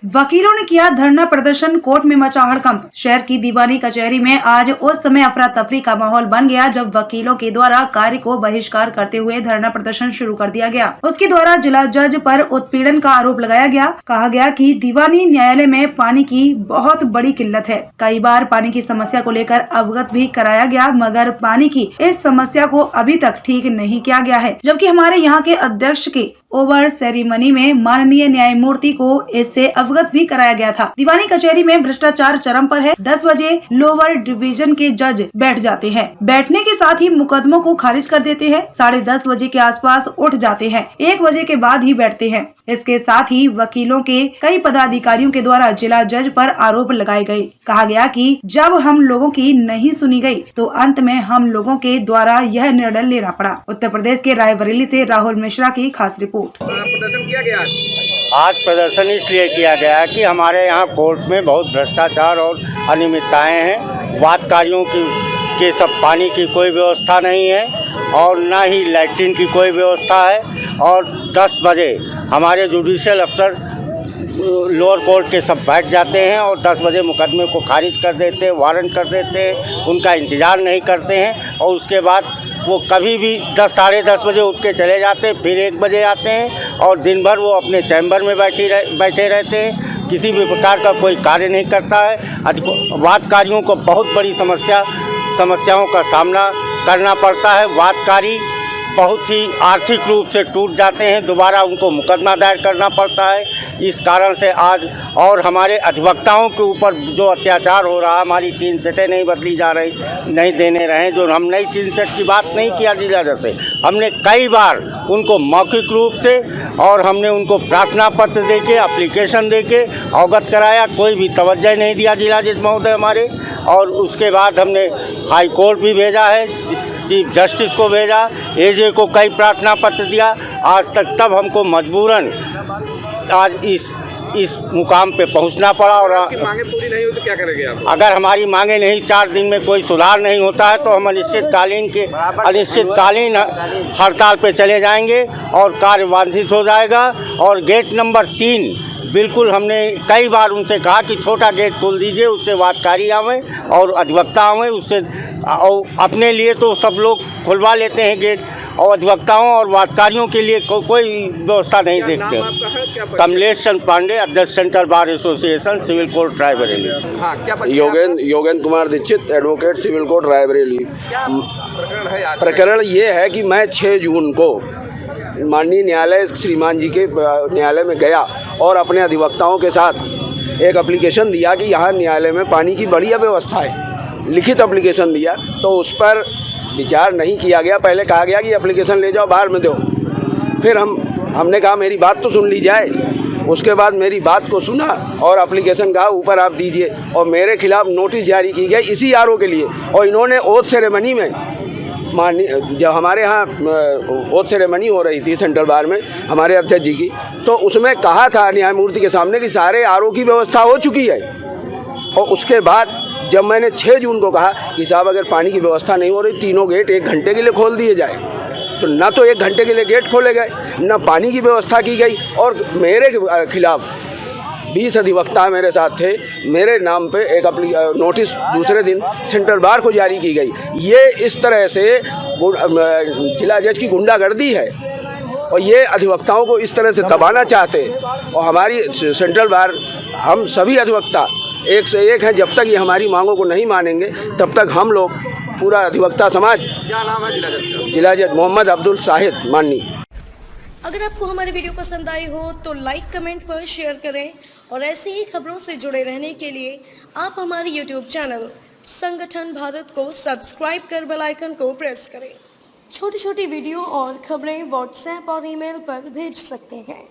वकीलों ने किया धरना प्रदर्शन, कोर्ट में मचा हड़कंप। शहर की दीवानी कचहरी में आज उस समय अफरा तफरी का माहौल बन गया जब वकीलों के द्वारा कार्य को बहिष्कार करते हुए धरना प्रदर्शन शुरू कर दिया गया। उसके द्वारा जिला जज पर उत्पीड़न का आरोप लगाया गया। कहा गया कि दीवानी न्यायालय में पानी की बहुत बड़ी किल्लत है। कई बार पानी की समस्या को लेकर अवगत भी कराया गया, मगर पानी की इस समस्या को अभी तक ठीक नहीं किया गया है। जबकि हमारे यहाँ के अध्यक्ष के ओवर सेरेमनी में माननीय न्यायमूर्ति को इससे अवगत भी कराया गया था। दीवानी कचहरी में भ्रष्टाचार चरम पर है। 10 बजे लोअर डिवीजन के जज बैठ जाते हैं। बैठने के साथ ही मुकदमों को खारिज कर देते हैं। 10:30 बजे के आसपास उठ जाते हैं। 1 बजे के बाद ही बैठते हैं। इसके साथ ही वकीलों के कई पदाधिकारियों के द्वारा जिला जज पर आरोप लगाए गए। कहा गया कि जब हम लोगों की नहीं सुनी गई तो अंत में हम लोगों के द्वारा यह निर्णय लेना पड़ा। उत्तर प्रदेश के रायबरेली से राहुल मिश्रा की खास रिपोर्ट। प्रदर्शन किया गया आज प्रदर्शन इसलिए किया गया कि हमारे यहाँ कोर्ट में बहुत भ्रष्टाचार और अनियमितताएं हैं। वादकारियों के सब पानी की कोई व्यवस्था नहीं है और ना ही लैट्रिन की कोई व्यवस्था है। और 10 बजे हमारे जुडिशियल अफसर लोअर कोर्ट के सब बैठ जाते हैं और 10 बजे मुकदमे को खारिज कर देते हैं, वारंट कर देते हैं, उनका इंतज़ार नहीं करते हैं। और उसके बाद वो कभी भी 10 साढ़े 10 बजे उठ के चले जाते हैं, फिर 1 बजे आते हैं और दिन भर वो अपने चैम्बर में बैठे रहते हैं। किसी भी प्रकार का कोई कार्य नहीं करता है। वादकारियों को बहुत बड़ी समस्याओं का सामना करना पड़ता है। वादकारी बहुत ही आर्थिक रूप से टूट जाते हैं, दोबारा उनको मुकदमा दायर करना पड़ता है। इस कारण से आज और हमारे अधिवक्ताओं के ऊपर जो अत्याचार हो रहा है, हमारी 3 सेटें नहीं बदली जा रही, नहीं देने रहे। जो हम नई 3 सेट की बात नहीं किया जिला जज से, हमने कई बार उनको मौखिक रूप से और हमने उनको प्रार्थना पत्र देके, एप्लीकेशन देके अवगत कराया। कोई भी तवज्जो नहीं दिया जिला जज महोदय हमारे। और उसके बाद हमने हाई कोर्ट भी भेजा है, चीफ जस्टिस को भेजा, एजे को कई प्रार्थना पत्र दिया। आज तक तब हमको मजबूरन आज इस मुकाम पे पहुंचना पड़ा। और मांगे पूरी नहीं हो तो क्या करेंगे आप? अगर हमारी मांगे नहीं 4 दिन में कोई सुधार नहीं होता है तो हम अनिश्चितकालीन हड़ताल पे चले जाएंगे और कार्य वांछित हो जाएगा। और गेट नंबर 3 बिल्कुल हमने कई बार उनसे कहा कि छोटा गेट खोल दीजिए, उससे वादकारी आवें और अधिवक्ता आवें। उससे अपने लिए तो सब लोग खुलवा लेते हैं गेट, और अधिवक्ताओं और वादकारियों के लिए कोई व्यवस्था नहीं देखते। कमलेश चंद पांडे, अध्यक्ष central bar association, civil court Raebareli. हाँ, Yogendra Kumar Dixit, advocate, civil court Raebareli. प्रकरण है आज? प्रकरण ये है कि मैं 6 जून को माननीय न्यायालय श्रीमान जी के न्यायालय में गया और अपने अधिवक्ताओं के साथ एक एप्लीकेशन दिया कि यहाँ न्यायालय में पानी की बढ़िया व्यवस्था है। लिखित एप्लीकेशन दिया तो उस पर विचार नहीं किया गया। पहले कहा गया कि एप्लीकेशन ले जाओ बाहर में दो। फिर हमने कहा मेरी बात तो सुन ली जाए। उसके बाद मेरी बात को सुना और एप्लीकेशन कहा ऊपर आप दीजिए, और मेरे खिलाफ नोटिस जारी की गई इसी आरोप के लिए। और इन्होंने ओथ सेरेमनी में जब हमारे यहाँ ओथ सेरेमनी हो रही थी सेंट्रल बार में हमारे अध्यक्ष जी की, तो उसमें कहा था न्यायमूर्ति के सामने कि सारे आरोप की व्यवस्था हो चुकी है। और उसके बाद जब मैंने 6 जून को कहा कि साहब अगर पानी की व्यवस्था नहीं हो रही, तीनों गेट 1 घंटे के लिए खोल दिए जाए, तो न तो 1 घंटे के लिए गेट खोले गए, न पानी की व्यवस्था की गई। और मेरे खिलाफ 20 अधिवक्ता मेरे साथ थे। मेरे नाम पे एक नोटिस दूसरे दिन सेंट्रल बार को जारी की गई। ये इस तरह से जिला जज की गुंडागर्दी है और ये अधिवक्ताओं को इस तरह से दबाना चाहते हैं। और हमारी सेंट्रल बार, हम सभी अधिवक्ता एक से एक हैं। जब तक ये हमारी मांगों को नहीं मानेंगे तब तक हम लोग पूरा अधिवक्ता समाज। क्या नाम है जिला जज? जिला जज मोहम्मद अब्दुल साहिद माननी। अगर आपको हमारी वीडियो पसंद आई हो तो लाइक, कमेंट पर शेयर करें और ऐसी ही खबरों से जुड़े रहने के लिए आप हमारे YouTube चैनल संगठन भारत को सब्सक्राइब कर बेल आइकन को प्रेस करें। छोटी छोटी वीडियो और खबरें व्हाट्सएप और ईमेल पर भेज सकते हैं।